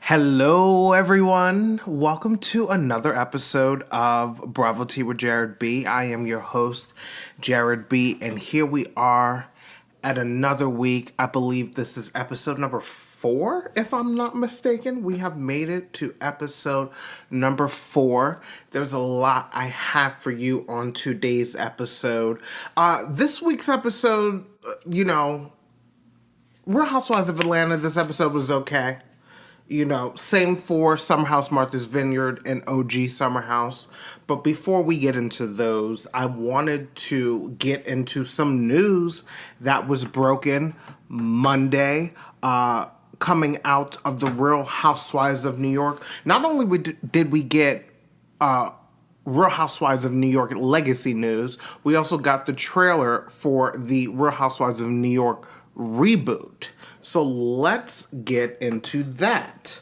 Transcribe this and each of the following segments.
Hello, everyone. Welcome to another episode of Bravo Tea with Jared B. I am your host, Jared B. And here we are at another week. I believe this is episode number 4, if I'm not mistaken. We have made it to episode number 4. There's a lot I have for you on today's episode. This week's episode, Real Housewives of Atlanta, this episode was okay. Same for Summer House, Martha's Vineyard, and OG Summer House. But before we get into those, I wanted to get into some news that was broken Monday, coming out of the Real Housewives of New York. Not only did we get Real Housewives of New York legacy news, we also got the trailer for the Real Housewives of New York reboot. So let's get into that.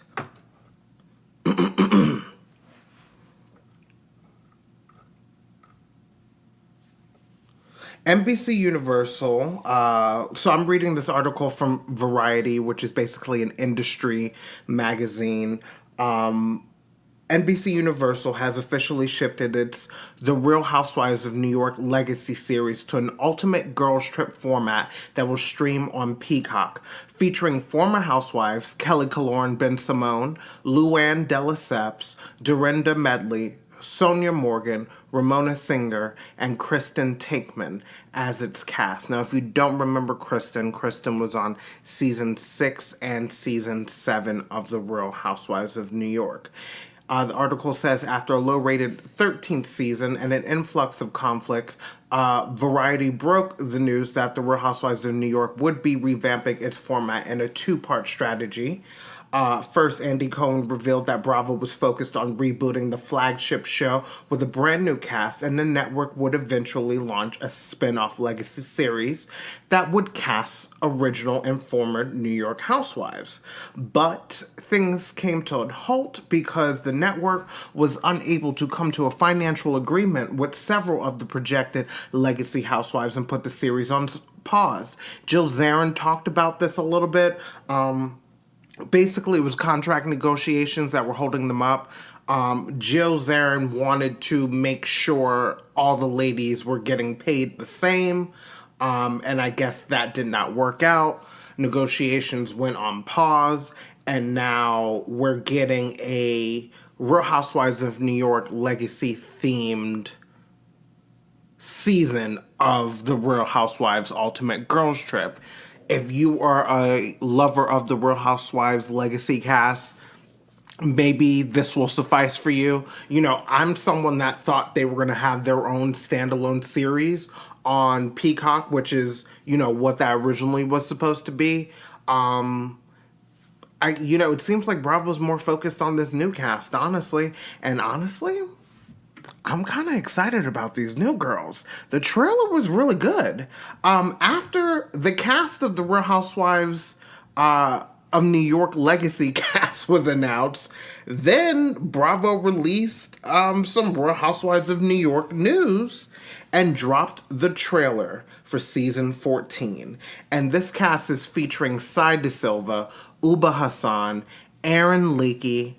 NBC Universal, so I'm reading this article from Variety, which is basically an industry magazine. NBC Universal has officially shifted its The Real Housewives of New York legacy series to an ultimate girls trip format that will stream on Peacock, featuring former housewives Kelly Killoren Ben-Simone, Luann de Lesseps, Dorinda Medley, Sonia Morgan, Ramona Singer, and Kristen Taekman as its cast. Now, if you don't remember Kristen was on season 6 and season 7 of The Real Housewives of New York. The article says, after a low-rated 13th season and an influx of conflict, Variety broke the news that The Real Housewives of New York would be revamping its format in a 2-part strategy. First, Andy Cohen revealed that Bravo was focused on rebooting the flagship show with a brand new cast, and the network would eventually launch a spin-off legacy series that would cast original and former New York housewives. But things came to a halt because the network was unable to come to a financial agreement with several of the projected legacy housewives and put the series on pause. Jill Zarin talked about this a little bit. Basically, it was contract negotiations that were holding them up. Jill Zarin wanted to make sure all the ladies were getting paid the same, and I guess that did not work out. Negotiations went on pause, and now we're getting a Real Housewives of New York legacy-themed season of the Real Housewives Ultimate Girls Trip. If you are a lover of the Real Housewives legacy cast, maybe this will suffice for you. I'm someone that thought they were going to have their own standalone series on Peacock, which is, what that originally was supposed to be. It seems like Bravo's more focused on this new cast, honestly. And honestly, I'm kind of excited about these new girls. The trailer was really good. After the cast of the Real Housewives of New York legacy cast was announced, then Bravo released some Real Housewives of New York news and dropped the trailer for season 14. And this cast is featuring Sai De Silva, Uba Hassan, Aaron Leakey,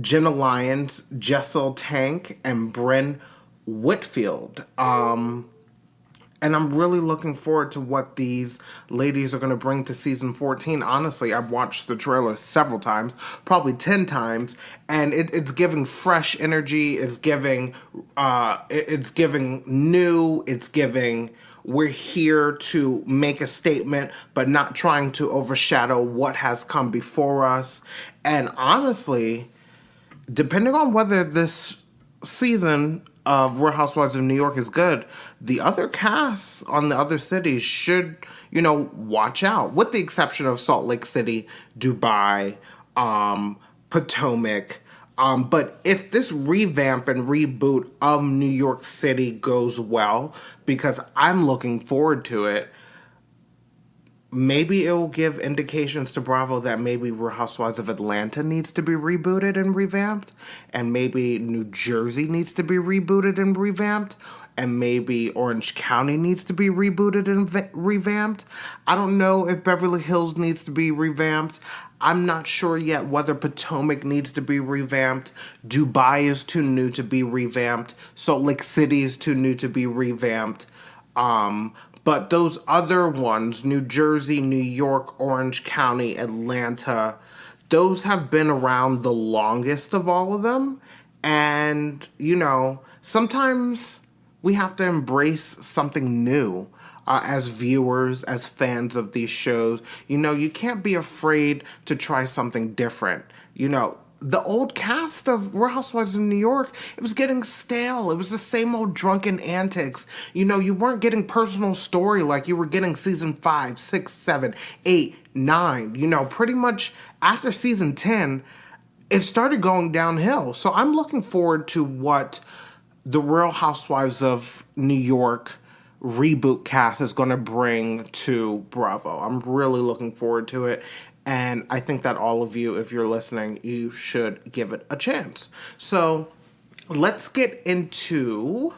Jenna Lyons, Jessel Tank, and Bryn Whitfield. And I'm really looking forward to what these ladies are going to bring to season 14. Honestly, I've watched the trailer several times, probably 10 times, and it's giving fresh energy. It's giving new. It's giving, we're here to make a statement, but not trying to overshadow what has come before us. And honestly, depending on whether this season of Real Housewives of New York is good, the other casts on the other cities should, watch out. With the exception of Salt Lake City, Dubai, Potomac. But if this revamp and reboot of New York City goes well, because I'm looking forward to it, maybe it will give indications to Bravo that maybe Real Housewives of Atlanta needs to be rebooted and revamped, and maybe New Jersey needs to be rebooted and revamped, and maybe Orange County needs to be rebooted and revamped. I don't know if Beverly Hills needs to be revamped. I'm not sure yet whether Potomac needs to be revamped. Dubai is too new to be revamped. Salt Lake City is too new to be revamped. But those other ones, New Jersey, New York, Orange County, Atlanta, those have been around the longest of all of them. And, sometimes we have to embrace something new as viewers, as fans of these shows. You can't be afraid to try something different. The old cast of Real Housewives of New York, it was getting stale. It was the same old drunken antics. You weren't getting personal story like you were getting season 5, 6, 7, 8, 9. Pretty much after season 10, it started going downhill. So I'm looking forward to what the Real Housewives of New York reboot cast is going to bring to Bravo. I'm really looking forward to it. And I think that all of you, if you're listening, you should give it a chance. So let's get into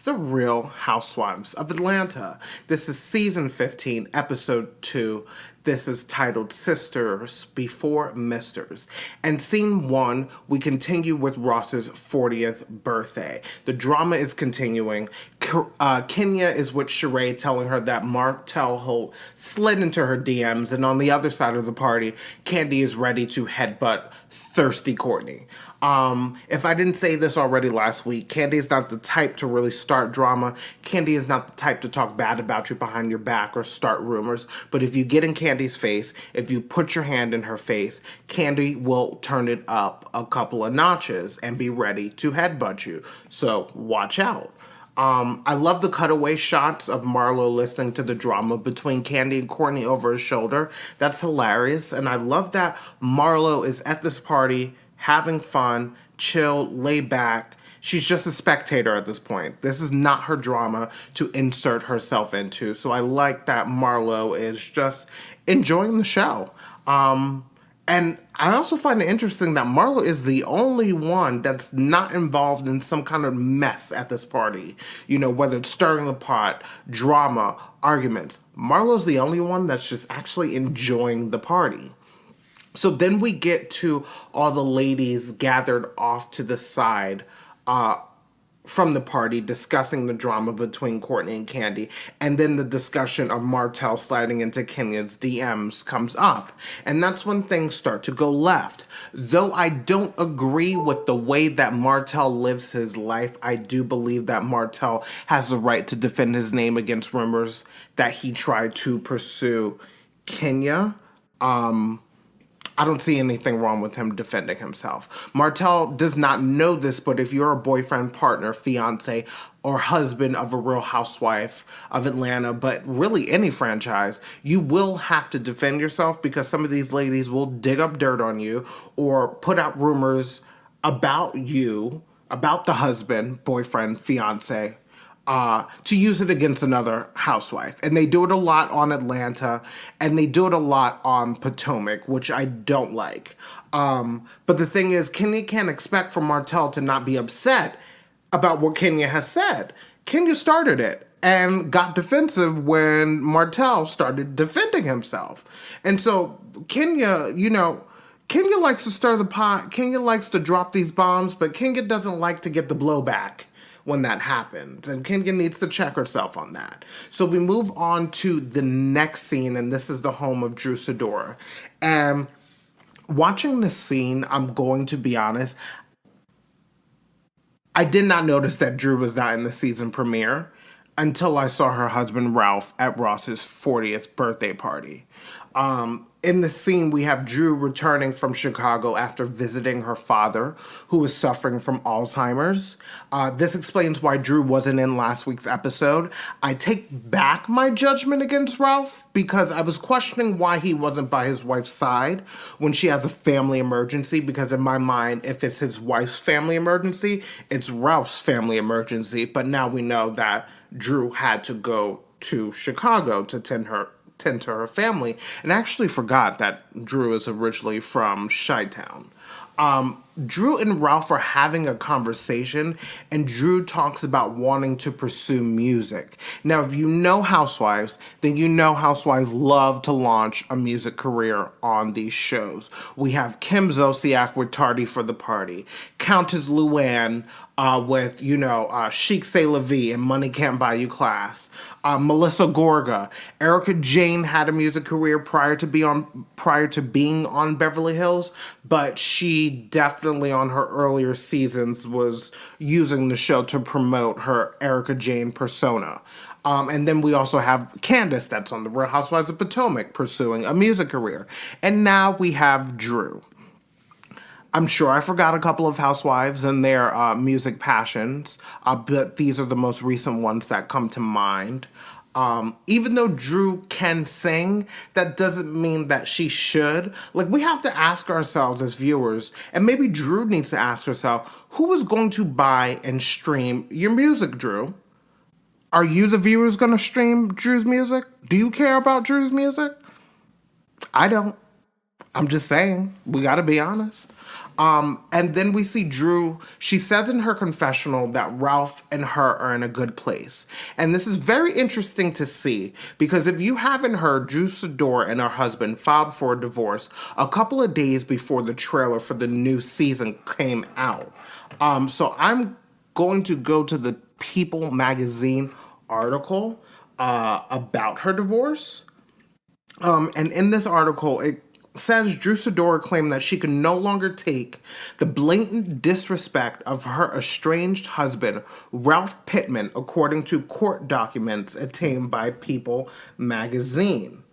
the Real Housewives of Atlanta. This is season 15, episode 2. This is titled Sisters Before Misters. And scene 1, we continue with Ross's 40th birthday. The drama is continuing. Kenya is with Sheree telling her that Martell Holt slid into her DMs, and on the other side of the party, Candy is ready to headbutt thirsty Courtney. If I didn't say this already last week, Candy is not the type to really start drama. Candy is not the type to talk bad about you behind your back or start rumors. But if you get in Candy's face, if you put your hand in her face, Candy will turn it up a couple of notches and be ready to headbutt you. So watch out. I love the cutaway shots of Marlo listening to the drama between Candy and Courtney over his shoulder. That's hilarious. And I love that Marlo is at this party having fun, chill, lay back. She's just a spectator at this point. This is not her drama to insert herself into. So I like that Marlo is just enjoying the show. And I also find it interesting that Marlo is the only one that's not involved in some kind of mess at this party. Whether it's stirring the pot, drama, arguments. Marlo's the only one that's just actually enjoying the party. So then we get to all the ladies gathered off to the side from the party discussing the drama between Courtney and Candy. And then the discussion of Martell sliding into Kenya's DMs comes up. And that's when things start to go left. Though I don't agree with the way that Martell lives his life, I do believe that Martell has the right to defend his name against rumors that he tried to pursue Kenya. I don't see anything wrong with him defending himself. Martell does not know this, but if you're a boyfriend, partner, fiance, or husband of a Real Housewife of Atlanta, but really any franchise, you will have to defend yourself because some of these ladies will dig up dirt on you or put out rumors about you, about the husband, boyfriend, fiance, to use it against another housewife. And they do it a lot on Atlanta, and they do it a lot on Potomac, which I don't like. But the thing is, Kenya can't expect for Martell to not be upset about what Kenya has said. Kenya started it and got defensive when Martell started defending himself. And so Kenya, Kenya likes to stir the pot. Kenya likes to drop these bombs, but Kenya doesn't like to get the blowback when that happens. And Kenya needs to check herself on that. So we move on to the next scene, and this is the home of Drew Sidora. And watching this scene, I'm going to be honest, I did not notice that Drew was not in the season premiere until I saw her husband Ralph at Ross's 40th birthday party. In the scene, we have Drew returning from Chicago after visiting her father, who is suffering from Alzheimer's. This explains why Drew wasn't in last week's episode. I take back my judgment against Ralph because I was questioning why he wasn't by his wife's side when she has a family emergency, because in my mind, if it's his wife's family emergency, it's Ralph's family emergency. But now we know that Drew had to go to Chicago to tend to her family, and I actually forgot that Drew is originally from Chi-Town. Drew and Ralph are having a conversation, and Drew talks about wanting to pursue music. Now, if you know Housewives, then you know Housewives love to launch a music career on these shows. We have Kim Zolciak with Tardy for the Party, Countess Luann with, Chic C'est La Vie and Money Can't Buy You Class. Melissa Gorga. Erica Jane had a music career prior to being on Beverly Hills, but she definitely on her earlier seasons was using the show to promote her Erica Jane persona. And then we also have Candace, that's on the Real Housewives of Potomac, pursuing a music career. And now we have Drew. I'm sure I forgot a couple of housewives and their music passions, but these are the most recent ones that come to mind. Even though Drew can sing, that doesn't mean that she should. Like, we have to ask ourselves as viewers, and maybe Drew needs to ask herself, who is going to buy and stream your music, Drew? Are you the viewers going to stream Drew's music? Do you care about Drew's music? I don't. I'm just saying, we got to be honest. And then we see Drew, she says in her confessional that Ralph and her are in a good place. And this is very interesting to see because if you haven't heard, Drew Sidor and her husband filed for a divorce a couple of days before the trailer for the new season came out. So I'm going to go to the People magazine article about her divorce. And in this article, it says Drew Sidor claimed that she could no longer take the blatant disrespect of her estranged husband, Ralph Pittman, according to court documents obtained by People magazine.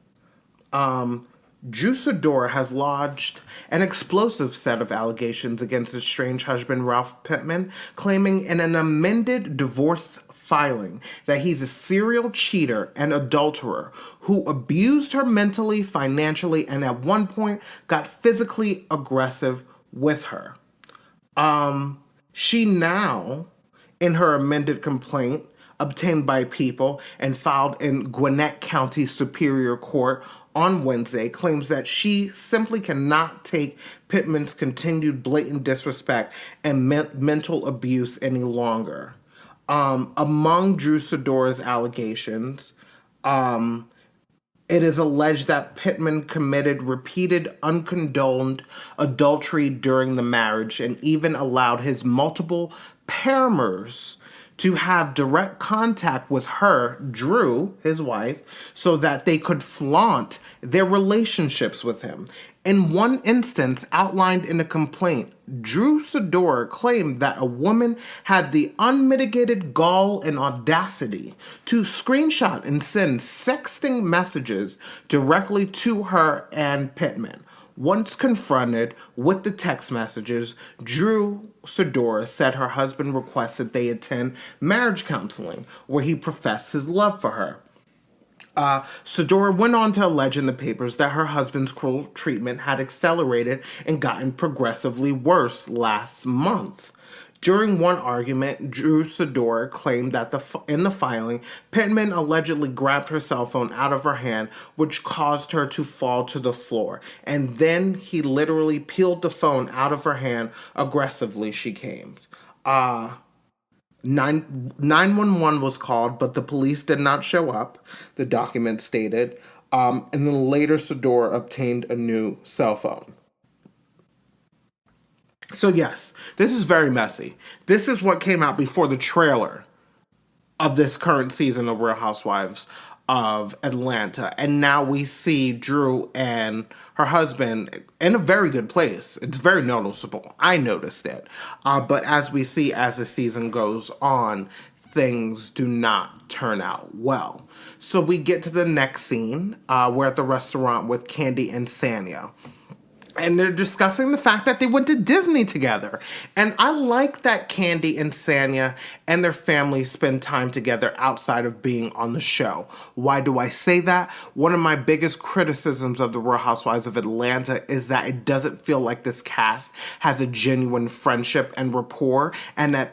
Drew Sidor has lodged an explosive set of allegations against his estranged husband, Ralph Pittman, claiming in an amended divorce filing that he's a serial cheater and adulterer who abused her mentally, financially, and at one point got physically aggressive with her. She now, in her amended complaint, obtained by People and filed in Gwinnett County Superior Court on Wednesday, claims that she simply cannot take Pittman's continued blatant disrespect and mental abuse any longer. Among Drew Sidor's allegations, it is alleged that Pittman committed repeated uncondoned adultery during the marriage and even allowed his multiple paramours to have direct contact with her, Drew, his wife, so that they could flaunt their relationships with him. In one instance outlined in a complaint, Drew Sidor claimed that a woman had the unmitigated gall and audacity to screenshot and send sexting messages directly to her and Pittman. Once confronted with the text messages, Drew Sidor said her husband requested they attend marriage counseling, where he professed his love for her. Sidor went on to allege in the papers that her husband's cruel treatment had accelerated and gotten progressively worse last month. During one argument, Drew Sidor claimed that in the filing, Pittman allegedly grabbed her cell phone out of her hand, which caused her to fall to the floor. And then he literally peeled the phone out of her hand aggressively, she claimed. 911 was called, but the police did not show up, the document stated. And then later, Sidor obtained a new cell phone. So yes, this is very messy. This is what came out before the trailer of this current season of Real Housewives of Atlanta. And now we see Drew and her husband in a very good place. It's very noticeable. I noticed it. But as we see as the season goes on, things do not turn out well. So we get to the next scene. We're at the restaurant with Kandi and Sanya. And they're discussing the fact that they went to Disney together. And I like that Kandi and Sanya and their family spend time together outside of being on the show. Why do I say that? One of my biggest criticisms of the Real Housewives of Atlanta is that it doesn't feel like this cast has a genuine friendship and rapport, and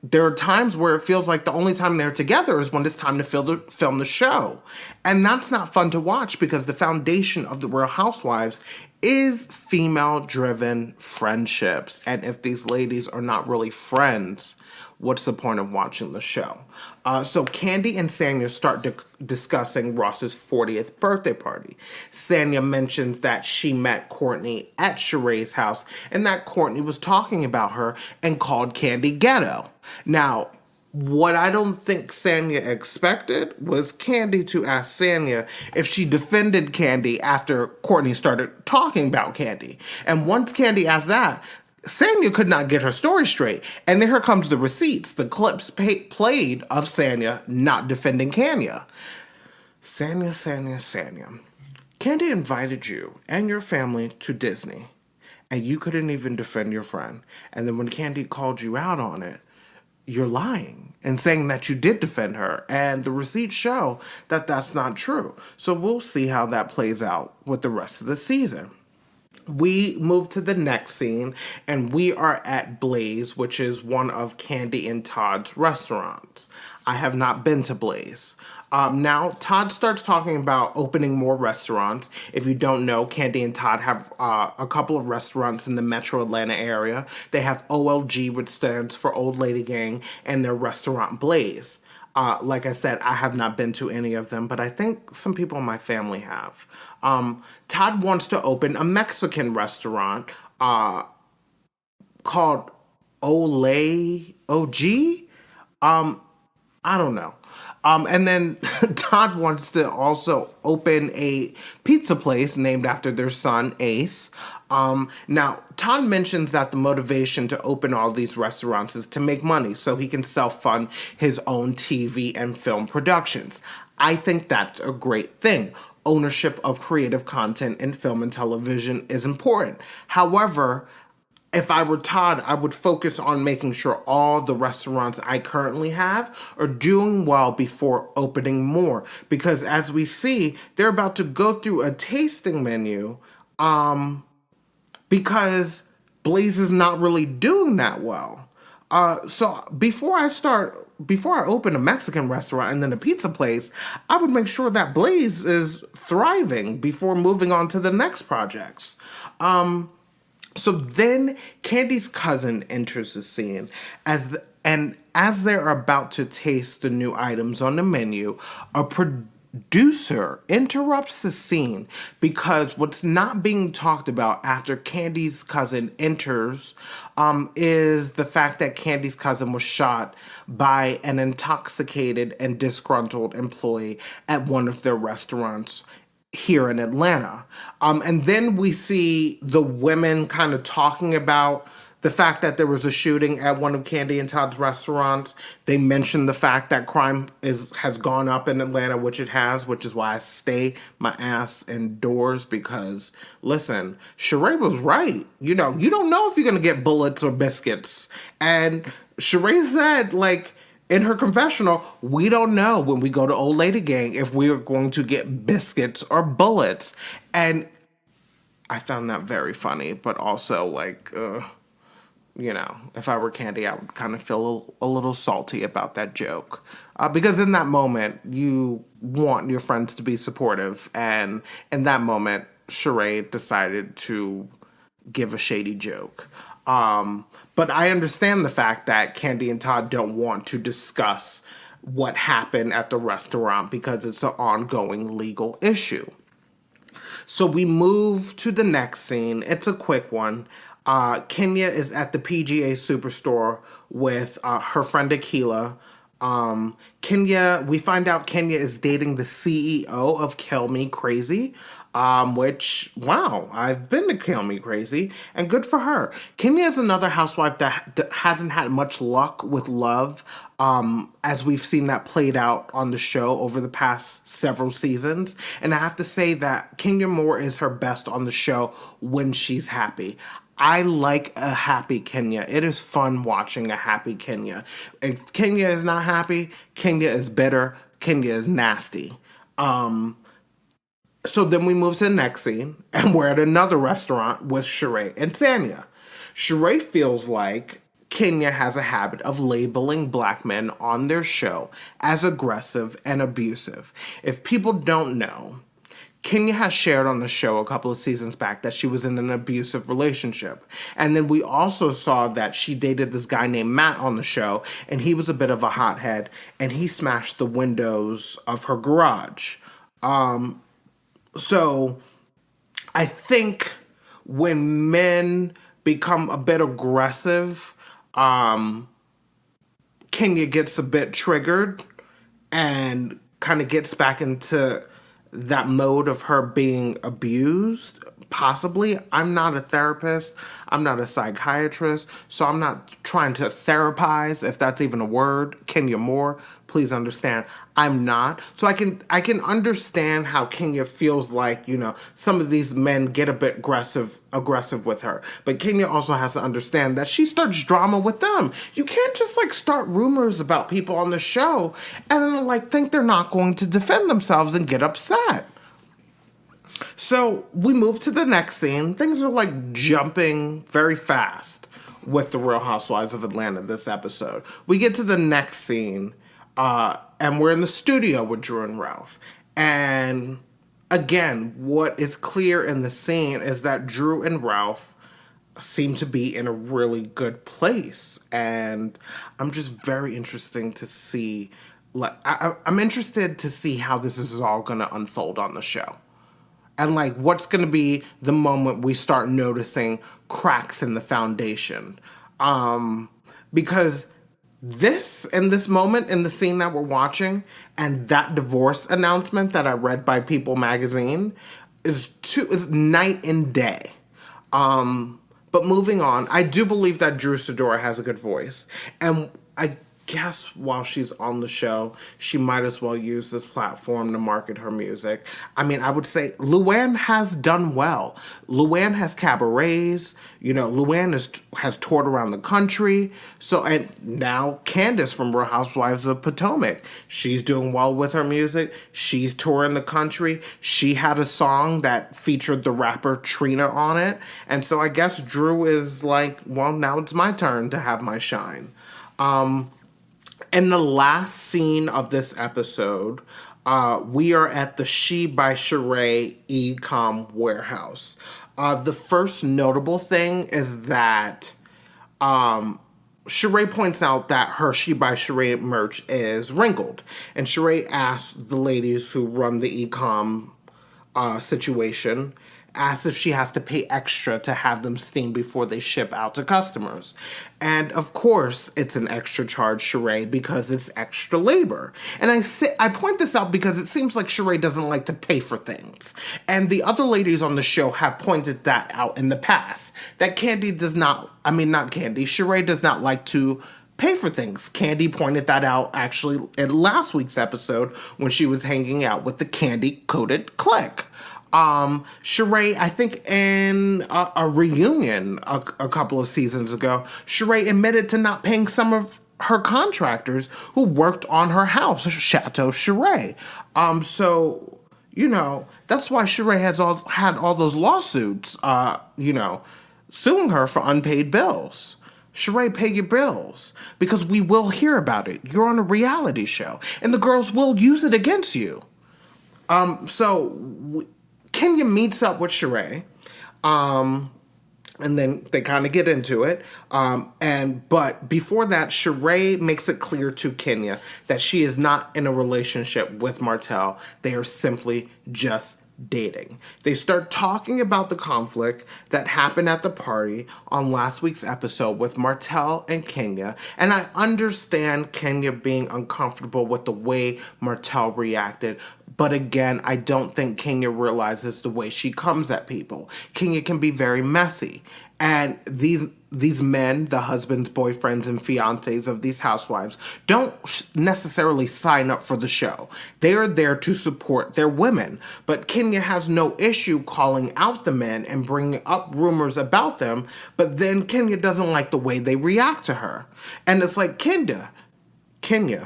there are times where it feels like the only time they're together is when it's time to film the show. And that's not fun to watch because the foundation of the Real Housewives is female-driven friendships. And if these ladies are not really friends, what's the point of watching the show? So Candy and Sanya start discussing Ross's 40th birthday party. Sanya mentions that she met Courtney at Sheree's house and that Courtney was talking about her and called Candy ghetto. Now, what I don't think Sanya expected was Candy to ask Sanya if she defended Candy after Courtney started talking about Candy. And once Candy asked that, Sanya could not get her story straight. And then here comes the receipts, the clips played of Sanya not defending Kenya. Sanya. Candy invited you and your family to Disney, and you couldn't even defend your friend. And then when Candy called you out on it, you're lying and saying that you did defend her. And the receipts show that that's not true. So we'll see how that plays out with the rest of the season. We move to the next scene, and we are at Blaze, which is one of Candy and Todd's restaurants. I have not been to Blaze. Now, Todd starts talking about opening more restaurants. If you don't know, Candy and Todd have a couple of restaurants in the metro Atlanta area. They have OLG, which stands for Old Lady Gang, and their restaurant Blaze. Like I said, I have not been to any of them, but I think some people in my family have. Todd wants to open a Mexican restaurant called Olay OG. I don't know. And then Todd wants to also open a pizza place named after their son, Ace. Now, Todd mentions that the motivation to open all these restaurants is to make money so he can self-fund his own TV and film productions. I think that's a great thing. Ownership of creative content in film and television is important. However, if I were Todd, I would focus on making sure all the restaurants I currently have are doing well before opening more. Because as we see, they're about to go through a tasting menu because Blaze is not really doing that well. So before I open a Mexican restaurant and then a pizza place, I would make sure that Blaze is thriving before moving on to the next projects. So then Candy's cousin enters the scene as they're about to taste the new items on the menu, a producer interrupts the scene because what's not being talked about after Candy's cousin enters is the fact that Candy's cousin was shot by an intoxicated and disgruntled employee at one of their restaurants here in Atlanta. And then we see the women kind of talking about the fact that there was a shooting at one of Candy and Todd's restaurants. They mentioned the fact that crime has gone up in Atlanta, which it has, which is why I stay my ass indoors because, listen, Sheree was right. You know, you don't know if you're going to get bullets or biscuits. And Sheree said, like, in her confessional, we don't know when we go to Old Lady Gang if we are going to get biscuits or bullets. And I found that very funny, but also like, you know, if I were Candy, I would kind of feel a little salty about that joke. Because in that moment, you want your friends to be supportive. And in that moment, Sheree decided to give a shady joke. But I understand the fact that Candy and Todd don't want to discuss what happened at the restaurant because it's an ongoing legal issue. So we move to the next scene. It's a quick one. Kenya is at the PGA Superstore with her friend Akila. We find out Kenya is dating the CEO of Kill Me Crazy, which, wow, I've been to Kill Me Crazy, and good for her. Kenya is another housewife that hasn't had much luck with love, as we've seen that played out on the show over the past several seasons. And I have to say that Kenya Moore is her best on the show when she's happy. I like a happy Kenya. It is fun watching a happy Kenya. If Kenya is not happy, Kenya is bitter, Kenya is nasty. So then we move to the next scene, and we're at another restaurant with Sheree and Sanya. Sheree feels like Kenya has a habit of labeling black men on their show as aggressive and abusive. If people don't know, Kenya has shared on the show a couple of seasons back that she was in an abusive relationship. And then we also saw that she dated this guy named Matt on the show, and he was a bit of a hothead, and he smashed the windows of her garage. So I think when men become a bit aggressive, Kenya gets a bit triggered and kind of gets back into that mode of her being abused. Possibly. I'm not a therapist. I'm not a psychiatrist. So I'm not trying to therapize, if that's even a word. Kenya Moore, please understand. I'm not. So I can understand how Kenya feels like, some of these men get a bit aggressive with her. But Kenya also has to understand that she starts drama with them. You can't just start rumors about people on the show and then think they're not going to defend themselves and get upset. So we move to the next scene. Things are jumping very fast with the Real Housewives of Atlanta this episode. We get to the next scene, and we're in the studio with Drew and Ralph. And again, what is clear in the scene is that Drew and Ralph seem to be in a really good place. And I'm just very interested to see, I'm interested to see how this is all going to unfold on the show. And what's going to be the moment we start noticing cracks in the foundation. Because this moment in the scene that we're watching and that divorce announcement that I read by People magazine is night and day. But moving on, I do believe that Drew Sidora has a good voice. And I guess while she's on the show, she might as well use this platform to market her music. I mean, I would say Luann has done well. Luann has cabarets. Luann has toured around the country. So, and now Candace from Real Housewives of Potomac, she's doing well with her music. She's touring the country. She had a song that featured the rapper Trina on it. And so I guess Drew is well, now it's my turn to have my shine. In the last scene of this episode, we are at the She by Sheree e-com warehouse. The first notable thing is that Sheree points out that her She by Sheree merch is wrinkled. And Sheree asks the ladies who run the e-com situation, asks if she has to pay extra to have them steam before they ship out to customers. And of course, it's an extra charge, Sheree, because it's extra labor. And I point this out because it seems like Sheree doesn't like to pay for things. And the other ladies on the show have pointed that out in the past. That Sheree does not like to pay for things. Candy pointed that out actually in last week's episode when she was hanging out with the candy-coated clique. Sheree, I think in a reunion a couple of seasons ago, Sheree admitted to not paying some of her contractors who worked on her house, Chateau Sheree. So, that's why Sheree has had all those lawsuits, suing her for unpaid bills. Sheree, pay your bills, because we will hear about it. You're on a reality show, and the girls will use it against you. Kenya meets up with Sheree, and then they kind of get into it. But before that, Sheree makes it clear to Kenya that she is not in a relationship with Martell. They are simply just dating. They start talking about the conflict that happened at the party on last week's episode with Martell and Kenya. And I understand Kenya being uncomfortable with the way Martell reacted. But again, I don't think Kenya realizes the way she comes at people. Kenya can be very messy. And these men, the husbands, boyfriends, and fiancés of these housewives, don't necessarily sign up for the show. They are there to support their women. But Kenya has no issue calling out the men and bringing up rumors about them. But then Kenya doesn't like the way they react to her. And it's like, Kenya,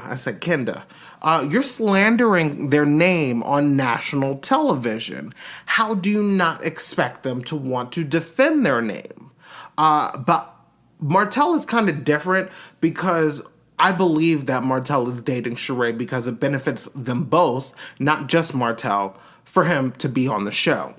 I said Kenda. You're slandering their name on national television. How do you not expect them to want to defend their name? But Martell is kind of different because I believe that Martell is dating Sheree because it benefits them both, not just Martell, for him to be on the show.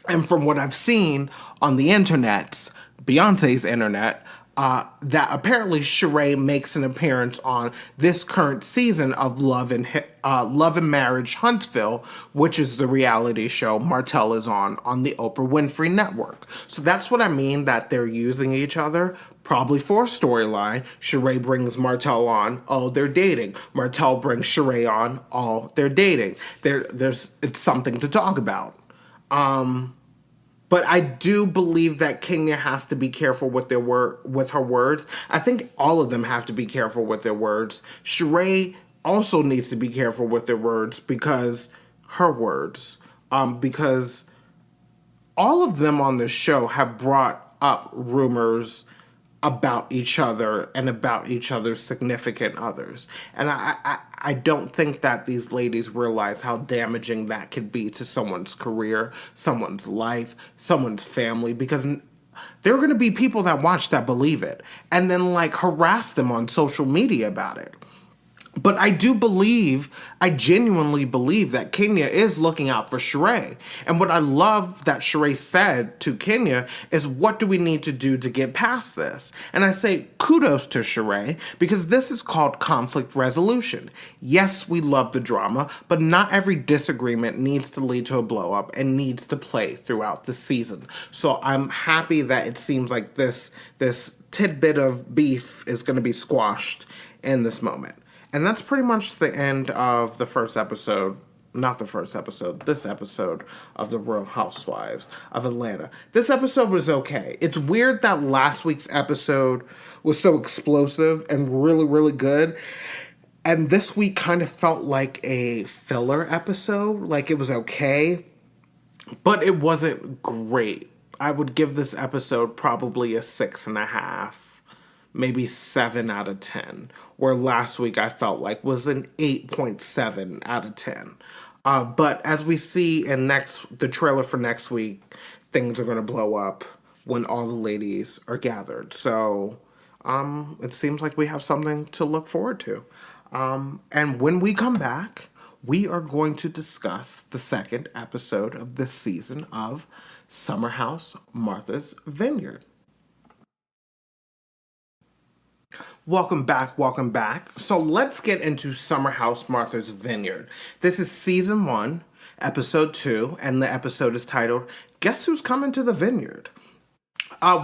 And from what I've seen on the internet, Beyonce's internet, that apparently Sheree makes an appearance on this current season of Love and Marriage Huntsville, which is the reality show Martell is on the Oprah Winfrey Network. So that's what I mean, that they're using each other, probably for a storyline. Sheree brings Martell on, oh, they're dating. Martell brings Sheree on, oh, they're dating. It's something to talk about. But I do believe that Kenya has to be careful with with her words. I think all of them have to be careful with their words. Sheree also needs to be careful with their words because because all of them on the show have brought up rumors about each other and about each other's significant others. And I don't think that these ladies realize how damaging that could be to someone's career, someone's life, someone's family, because there are going to be people that watch that believe it and then harass them on social media about it. But I genuinely believe that Kenya is looking out for Sheree. And what I love that Sheree said to Kenya is, what do we need to do to get past this? And I say kudos to Sheree, because this is called conflict resolution. Yes, we love the drama, but not every disagreement needs to lead to a blow up and needs to play throughout the season. So I'm happy that it seems like this tidbit of beef is going to be squashed in this moment. And that's pretty much the end of the first episode, this episode of the Real Housewives of Atlanta. This episode was okay. It's weird that last week's episode was so explosive and really, really good. And this week kind of felt like a filler episode. Like, it was okay, but it wasn't great. I would give this episode probably a 6.5. Maybe 7 out of 10, where last week I felt like was an 8.7 out of 10. But as we see in the trailer for next week, things are going to blow up when all the ladies are gathered. So it seems like we have something to look forward to. And when we come back, we are going to discuss the second episode of this season of Summer House, Martha's Vineyard. Welcome back. So let's get into Summer House, Martha's Vineyard. This is season 1, episode 2, and the episode is titled, Guess Who's Coming to the Vineyard?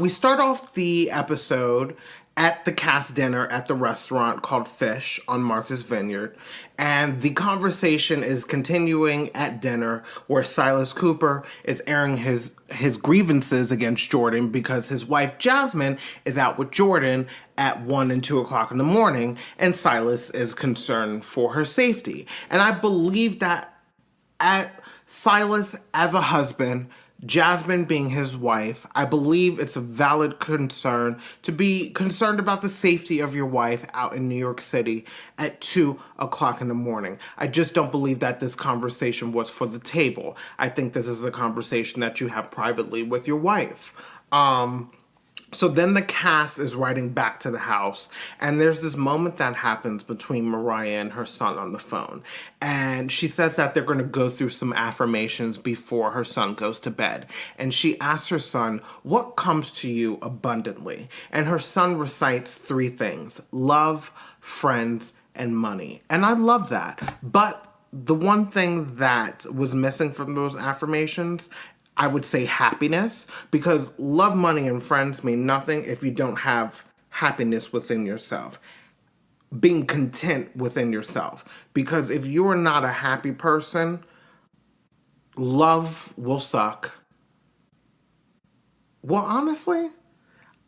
We start off the episode at the cast dinner at the restaurant called Fish on Martha's Vineyard, and the conversation is continuing at dinner, where Silas Cooper is airing his grievances against Jordan because his wife Jasmine is out with Jordan at 1 and 2 o'clock in the morning, and Silas is concerned for her safety. And I believe that Silas as a husband, Jasmine being his wife, I believe it's a valid concern to be concerned about the safety of your wife out in New York City at 2 o'clock in the morning. I just don't believe that this conversation was for the table. I think this is a conversation that you have privately with your wife. So then the cast is riding back to the house, and there's this moment that happens between Mariah and her son on the phone. And she says that they're going to go through some affirmations before her son goes to bed. And she asks her son, what comes to you abundantly? And her son recites 3 things: love, friends, and money. And I love that. But the one thing that was missing from those affirmations, I would say happiness, because love, money, and friends mean nothing if you don't have happiness within yourself, being content within yourself. Because if you're not a happy person, love will suck. Well, honestly,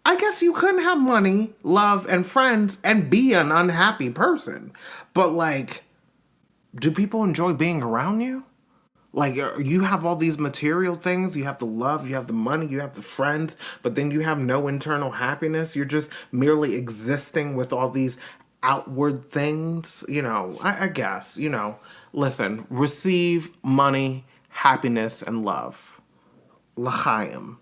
I guess you couldn't have money, love, and friends and be an unhappy person. But do people enjoy being around you? You have all these material things, you have the love, you have the money, you have the friends, but then you have no internal happiness. You're just merely existing with all these outward things. I guess, listen, receive money, happiness, and love. L'chaim.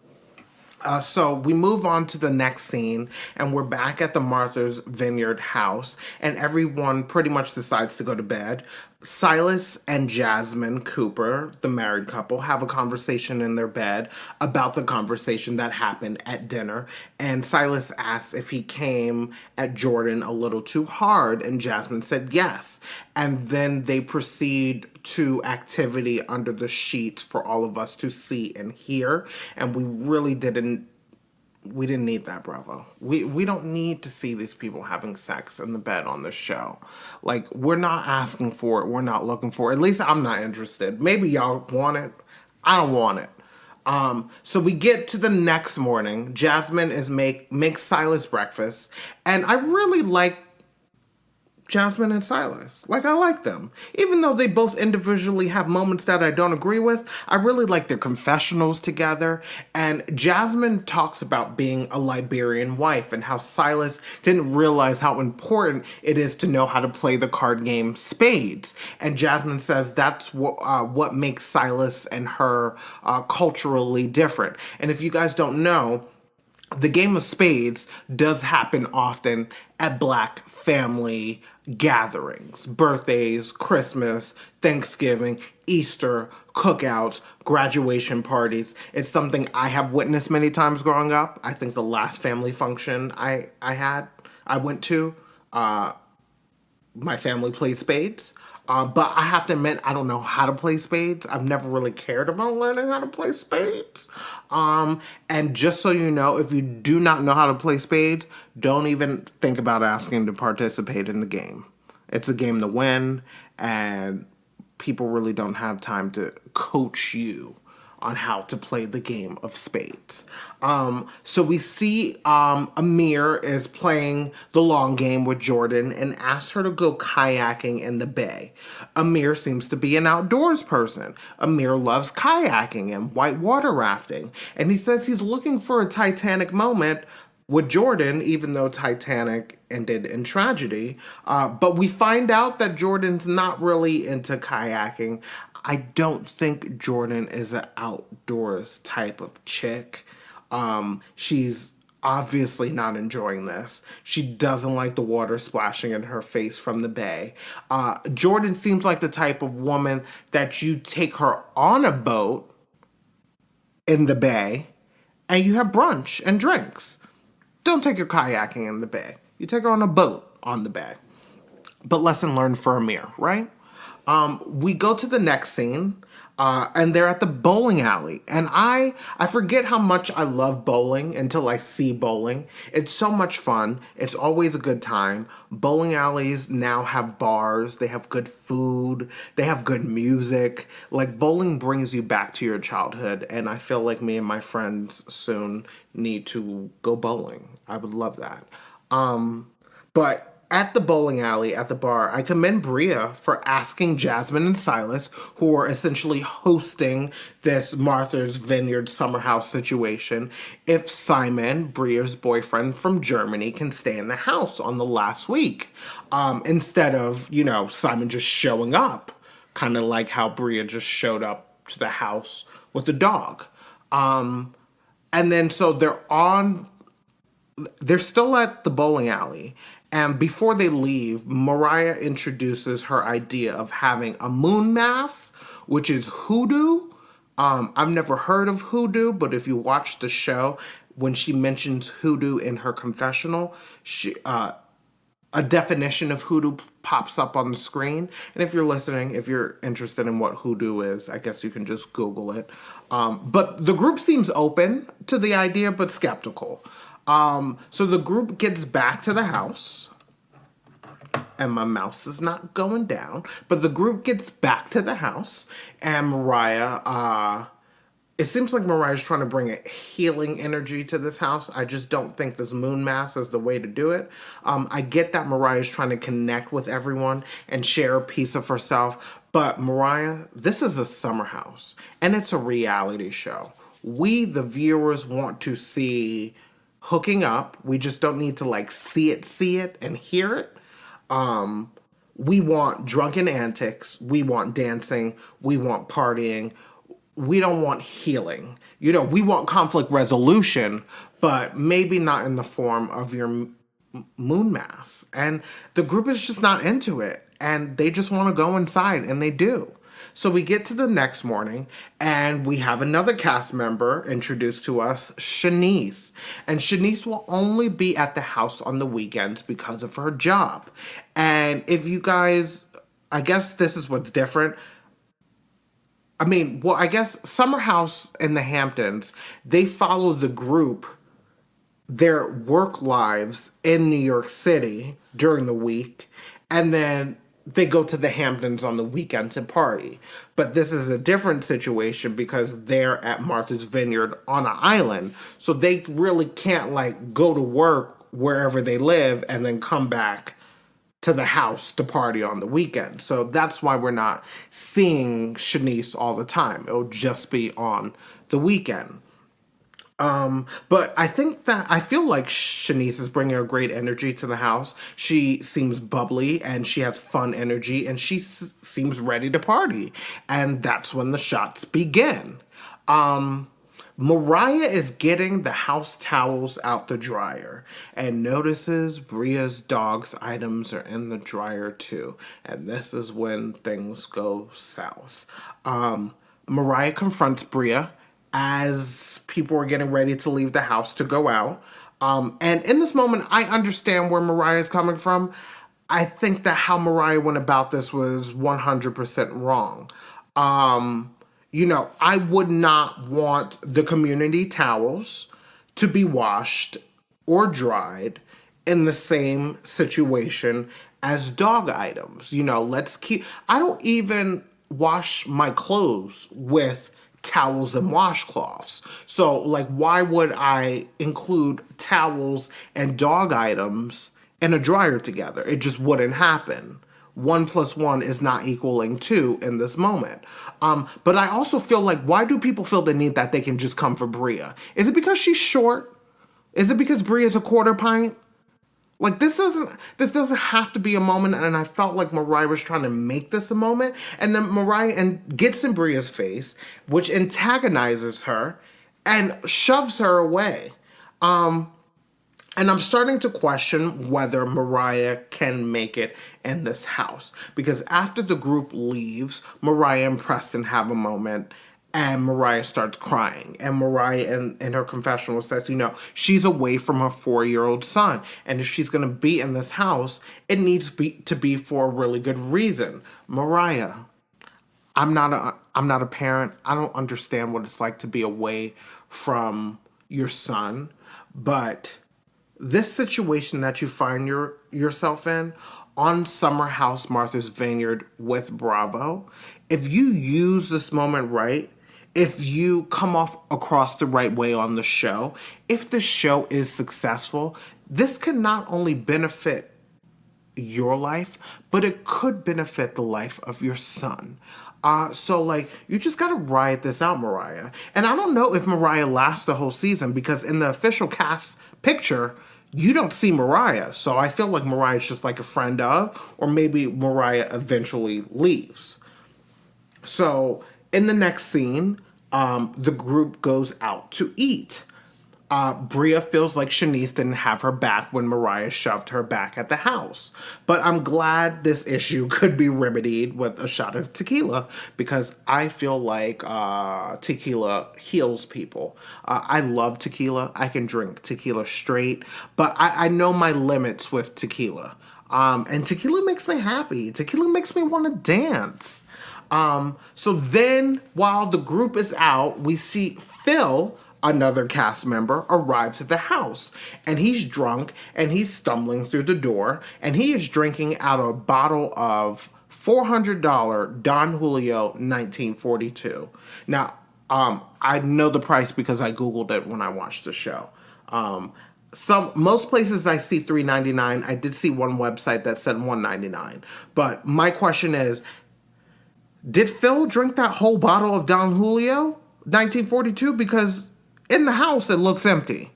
So we move on to the next scene, and we're back at the Martha's Vineyard house, and everyone pretty much decides to go to bed. Silas and Jasmine Cooper, the married couple, have a conversation in their bed about the conversation that happened at dinner. And Silas asks if he came at Jordan a little too hard, and Jasmine said yes. And then they proceed to activity under the sheets for all of us to see and hear. And we didn't need that, Bravo. We don't need to see these people having sex in the bed on this show. Like, we're not asking for it. We're not looking for it. At least I'm not interested. Maybe y'all want it. I don't want it. So we get to the next morning. Jasmine is makes Silas breakfast, and I really like Jasmine and Silas. Like, I like them. Even though they both individually have moments that I don't agree with, I really like their confessionals together. And Jasmine talks about being a Liberian wife and how Silas didn't realize how important it is to know how to play the card game spades. And Jasmine says that's what makes Silas and her culturally different. And if you guys don't know, the game of spades does happen often at Black family gatherings, birthdays, Christmas, Thanksgiving, Easter, cookouts, graduation parties. It's something I have witnessed many times growing up. I think the last family function I went to, my family plays spades. But I have to admit, I don't know how to play spades. I've never really cared about learning how to play spades. And just so you know, if you do not know how to play spades, don't even think about asking to participate in the game. It's a game to win, and people really don't have time to coach you on how to play the game of spades. So we see Amir is playing the long game with Jordan and asks her to go kayaking in the bay. Amir seems to be an outdoors person. Amir loves kayaking and whitewater rafting. And he says he's looking for a Titanic moment with Jordan, even though Titanic ended in tragedy. But we find out that Jordan's not really into kayaking. I don't think Jordan is an outdoors type of chick. She's obviously not enjoying this. She doesn't like the water splashing in her face from the bay. Jordan seems like the type of woman that you take her on a boat in the bay and you have brunch and drinks. Don't take her kayaking in the bay. You take her on a boat on the bay. But lesson learned for Amir, right? We go to the next scene, and they're at the bowling alley. And I forget how much I love bowling until I see bowling. It's so much fun. It's always a good time. Bowling alleys now have bars. They have good food. They have good music. Like, bowling brings you back to your childhood. And I feel like me and my friends soon need to go bowling. I would love that. But at the bowling alley, at the bar, I commend Bria for asking Jasmine and Silas, who are essentially hosting this Martha's Vineyard Summer House situation, if Simon, Bria's boyfriend from Germany, can stay in the house on the last week. Instead of, Simon just showing up, kind of like how Bria just showed up to the house with the dog. And then so they're still at the bowling alley. And before they leave, Mariah introduces her idea of having a moon mass, which is hoodoo. I've never heard of hoodoo, but if you watch the show, when she mentions hoodoo in her confessional, a definition of hoodoo pops up on the screen. And if you're listening, if you're interested in what hoodoo is, I guess you can just Google it. But the group seems open to the idea, but skeptical. So the group gets back to the house, and my mouse is not going down, but the group gets back to the house, and Mariah, it seems like Mariah's trying to bring a healing energy to this house. I just don't think this moon mass is the way to do it. I get that Mariah's trying to connect with everyone and share a piece of herself, but Mariah, this is a summer house, and it's a reality show. We, the viewers, want to see hooking up. We just don't need to see it and hear it. We want drunken antics. We want dancing. We want partying. We don't want healing. We want conflict resolution, but maybe not in the form of your moon mass. And the group is just not into it. and they just want to go inside, and they do. So we get to the next morning, and we have another cast member introduced to us, Shanice. And Shanice will only be at the house on the weekends because of her job. And if you guys, I guess this is what's different. I guess Summer House in the Hamptons, they follow the group, their work lives in New York City during the week, and then they go to the Hamptons on the weekend to party. But this is a different situation because they're at Martha's Vineyard on an island. So they really can't like go to work wherever they live and then come back to the house to party on the weekend. So that's why we're not seeing Shanice all the time. It'll just be on the weekend. But I feel like Shanice is bringing a great energy to the house. She seems bubbly and she has fun energy and she seems ready to party. And that's when the shots begin. Mariah is getting the house towels out the dryer and notices Bria's dog's items are in the dryer too. And this is when things go south. Mariah confronts Bria as people are getting ready to leave the house to go out. And in this moment, I understand where Mariah is coming from. I think that how Mariah went about this was 100% wrong. I would not want the community towels to be washed or dried in the same situation as dog items. I don't even wash my clothes with towels and washcloths. So, why would I include towels and dog items in a dryer together? It just wouldn't happen. 1 + 1 is not equaling 2 in this moment. But I also feel like, why do people feel the need that they can just come for Bria? Is it because she's short? Is it because Bria's a quarter pint? This doesn't have to be a moment, and I felt like Mariah was trying to make this a moment, and then Mariah gets in Bria's face, which antagonizes her and shoves her away. And I'm starting to question whether Mariah can make it in this house, because after the group leaves, Mariah and Preston have a moment, and Mariah starts crying. And Mariah, in her confessional, says, she's away from her 4-year-old son. And if she's going to be in this house, it needs to be for a really good reason. Mariah, I'm not a parent. I don't understand what it's like to be away from your son. But this situation that you find yourself in on Summer House Martha's Vineyard with Bravo, if you use this moment right, if you come across the right way on the show, if the show is successful, this can not only benefit your life, but it could benefit the life of your son. You just gotta ride this out, Mariah. And I don't know if Mariah lasts the whole season, because in the official cast picture, you don't see Mariah. So I feel like Mariah's just like a friend of, or maybe Mariah eventually leaves. So in the next scene, the group goes out to eat. Bria feels like Shanice didn't have her back when Mariah shoved her back at the house. But I'm glad this issue could be remedied with a shot of tequila, because I feel like tequila heals people. I love tequila. I can drink tequila straight, but I know my limits with tequila. And tequila makes me happy. Tequila makes me want to dance. So then, while the group is out, we see Phil, another cast member, arrives at the house. And he's drunk, and he's stumbling through the door, and he is drinking out of a bottle of $400 Don Julio 1942. Now, I know the price because I Googled it when I watched the show. Most places I see $3.99. I did see one website that said $1.99. But my question is, did Phil drink that whole bottle of Don Julio 1942? Because in the house, it looks empty.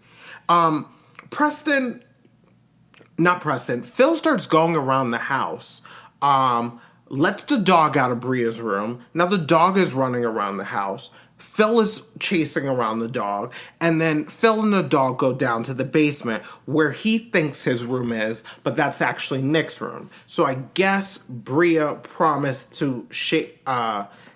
Phil starts going around the house, lets the dog out of Bria's room. Now the dog is running around the house. Phil is chasing around the dog, and then Phil and the dog go down to the basement where he thinks his room is, but that's actually Nick's room. So I guess Bria promised to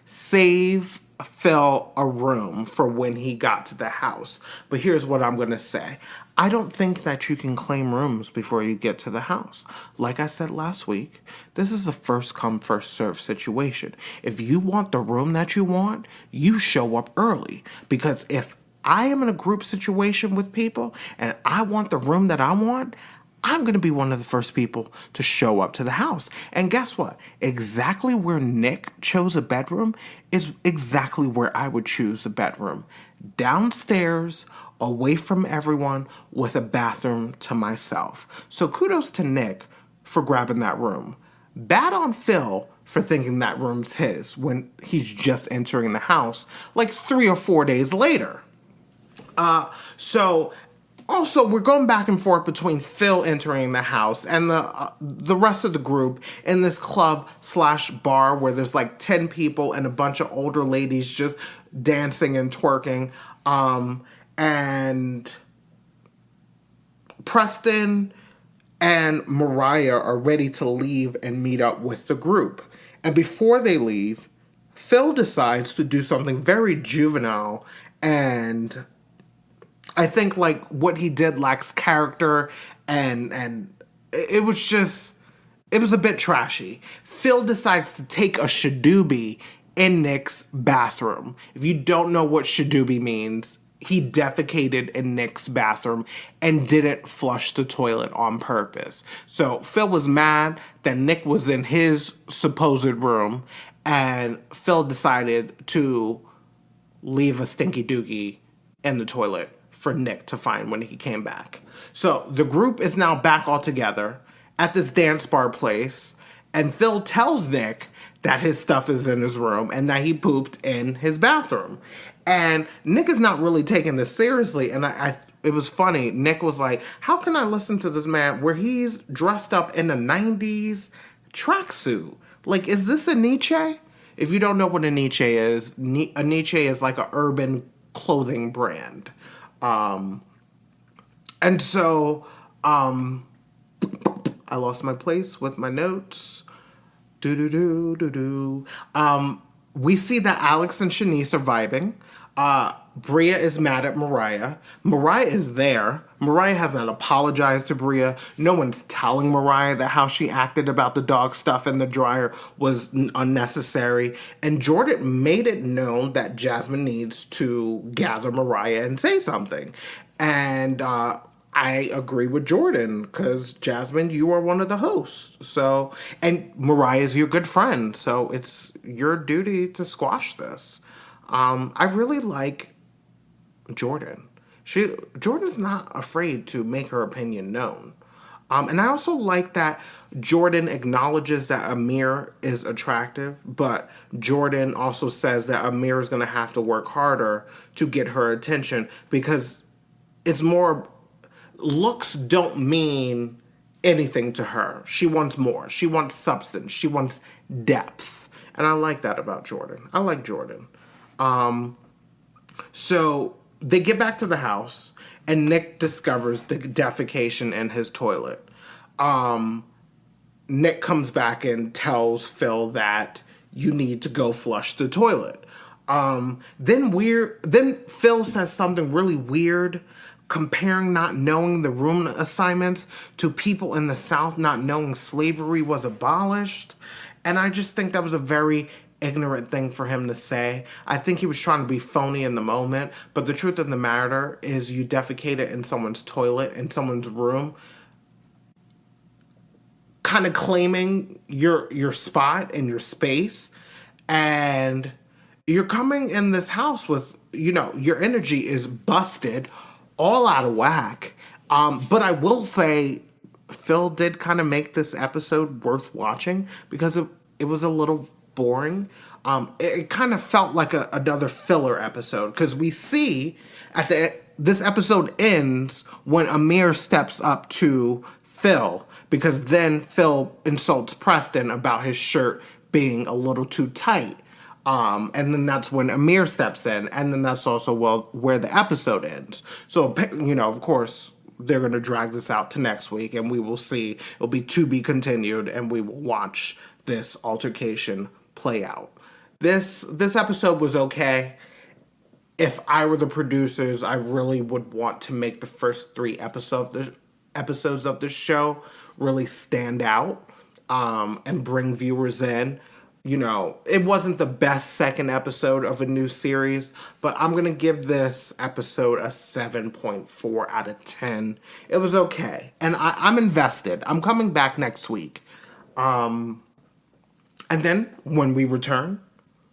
save Phil a room for when he got to the house. But here's what I'm going to say. I don't think that you can claim rooms before you get to the house. Like I said last week, this is a first come, first serve situation. If you want the room that you want, you show up early. Because if I am in a group situation with people and I want the room that I want, I'm going to be one of the first people to show up to the house. And guess what? Exactly where Nick chose a bedroom is exactly where I would choose a bedroom. Downstairs, away from everyone, with a bathroom to myself. So kudos to Nick for grabbing that room. Bad on Phil for thinking that room's his when he's just entering the house like 3 or 4 days later. Also, we're going back and forth between Phil entering the house and the rest of the group in this club/bar where there's like 10 people and a bunch of older ladies just dancing and twerking. And Preston and Mariah are ready to leave and meet up with the group. And before they leave, Phil decides to do something very juvenile, and I think like what he did lacks character, and it was a bit trashy. Phil decides to take a shadoobie in Nick's bathroom. If you don't know what shadoobie means, he defecated in Nick's bathroom and didn't flush the toilet on purpose. So Phil was mad that Nick was in his supposed room, and Phil decided to leave a stinky dookie in the toilet for Nick to find when he came back. So the group is now back all together at this dance bar place, and Phil tells Nick that his stuff is in his room and that he pooped in his bathroom. And Nick is not really taking this seriously, and it was funny. Nick was like, how can I listen to this man where he's dressed up in a 90s tracksuit? Like, is this a Nietzsche? If you don't know what a Nietzsche is like an urban clothing brand. And so I lost my place with my notes. We see that Alex and Shanice are vibing. Bria is mad at Mariah. Mariah is there. Mariah hasn't apologized to Bria. No one's telling Mariah that how she acted about the dog stuff in the dryer was unnecessary. And Jordan made it known that Jasmine needs to gather Mariah and say something. And I agree with Jordan, because Jasmine, you are one of the hosts. So, and Mariah is your good friend, so it's your duty to squash this. I really like Jordan. Jordan's not afraid to make her opinion known. And I also like that Jordan acknowledges that Amir is attractive, but Jordan also says that Amir is going to have to work harder to get her attention, because it's more, looks don't mean anything to her. She wants more. She wants substance. She wants depth. And I like that about Jordan. I like Jordan. So they get back to the house, and Nick discovers the defecation in his toilet. Nick comes back and tells Phil that you need to go flush the toilet. Then Phil says something really weird, comparing not knowing the room assignments to people in the South not knowing slavery was abolished. And I just think that was a very ignorant thing for him to say. I think he was trying to be phony in the moment, but the truth of the matter is you defecated in someone's toilet, in someone's room, kind of claiming your spot and your space, and you're coming in this house with, your energy is busted, all out of whack. But I will say, Phil did kind of make this episode worth watching, because it was a little boring. It kind of felt like another filler episode, because we see this episode ends when Amir steps up to Phil, because then Phil insults Preston about his shirt being a little too tight. And then that's when Amir steps in, and then that's also where the episode ends. So, of course, they're going to drag this out to next week, and we will see. It'll be to be continued, and we will watch this altercation play out. This episode was okay. If I were the producers, I really would want to make the first three episodes of the show really stand out, and bring viewers in. It wasn't the best second episode of a new series, but I'm going to give this episode a 7.4 out of 10. It was okay. And I'm invested. I'm coming back next week. And then when we return,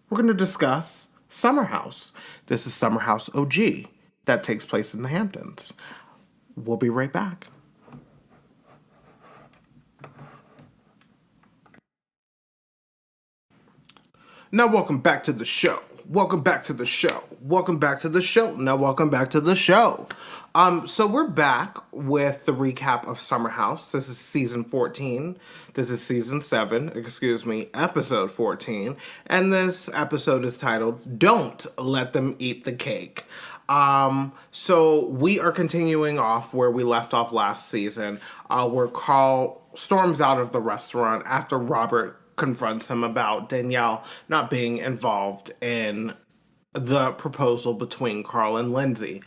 we're going to discuss Summer House. This is Summer House OG that takes place in the Hamptons. We'll be right back. Now, welcome back to the show. Welcome back to the show. Welcome back to the show. Now, welcome back to the show. So we're back with the recap of Summer House. This is season 14. This is season 7, episode 14. And this episode is titled, Don't Let Them Eat the Cake. So we are continuing off where we left off last season, where Carl storms out of the restaurant after Robert confronts him about Danielle not being involved in the proposal between Carl and Lindsay.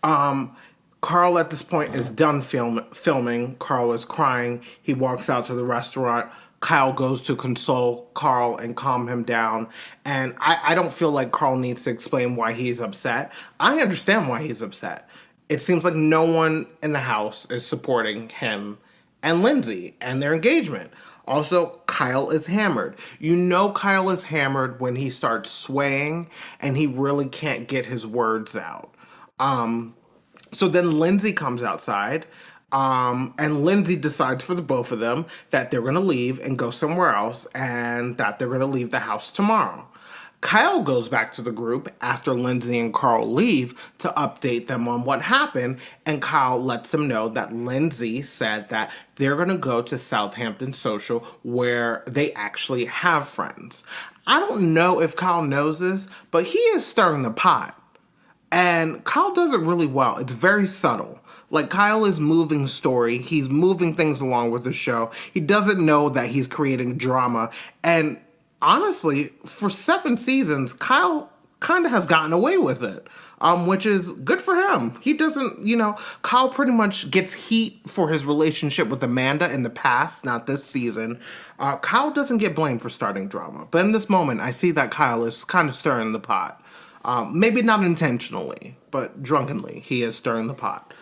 Carl at this point is done filming. Carl is crying. He walks out to the restaurant. Kyle goes to console Carl and calm him down. And I don't feel like Carl needs to explain why he's upset. I understand why he's upset. It seems like no one in the house is supporting him and Lindsay and their engagement. Also, Kyle is hammered. Kyle is hammered when he starts swaying and he really can't get his words out. So then Lindsay comes outside, and Lindsay decides for the both of them that they're going to leave and go somewhere else and that they're going to leave the house tomorrow. Kyle goes back to the group after Lindsay and Carl leave to update them on what happened, and Kyle lets them know that Lindsay said that they're going to go to Southampton Social where they actually have friends. I don't know if Kyle knows this, but he is stirring the pot. And Kyle does it really well. It's very subtle. Like, Kyle is moving story. He's moving things along with the show. He doesn't know that he's creating drama. And honestly, for 7 seasons, Kyle kind of has gotten away with it, which is good for him. He doesn't, Kyle pretty much gets heat for his relationship with Amanda in the past, not this season. Kyle doesn't get blamed for starting drama. But in this moment, I see that Kyle is kind of stirring the pot. Maybe not intentionally, but drunkenly, he is stirring the pot.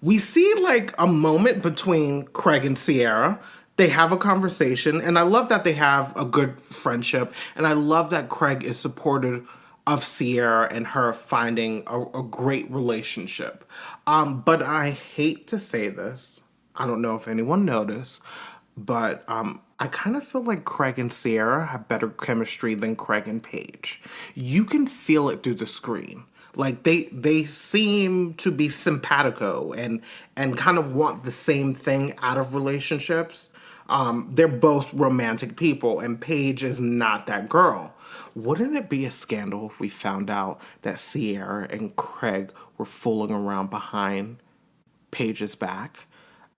We see like a moment between Craig and Sierra. They have a conversation, and I love that they have a good friendship, and I love that Craig is supportive of Sierra and her finding a great relationship. But I hate to say this. I don't know if anyone noticed, but I kind of feel like Craig and Sierra have better chemistry than Craig and Paige. You can feel it through the screen. Like, they seem to be simpatico and kind of want the same thing out of relationships. They're both romantic people, and Paige is not that girl. Wouldn't it be a scandal if we found out that Sierra and Craig were fooling around behind Paige's back?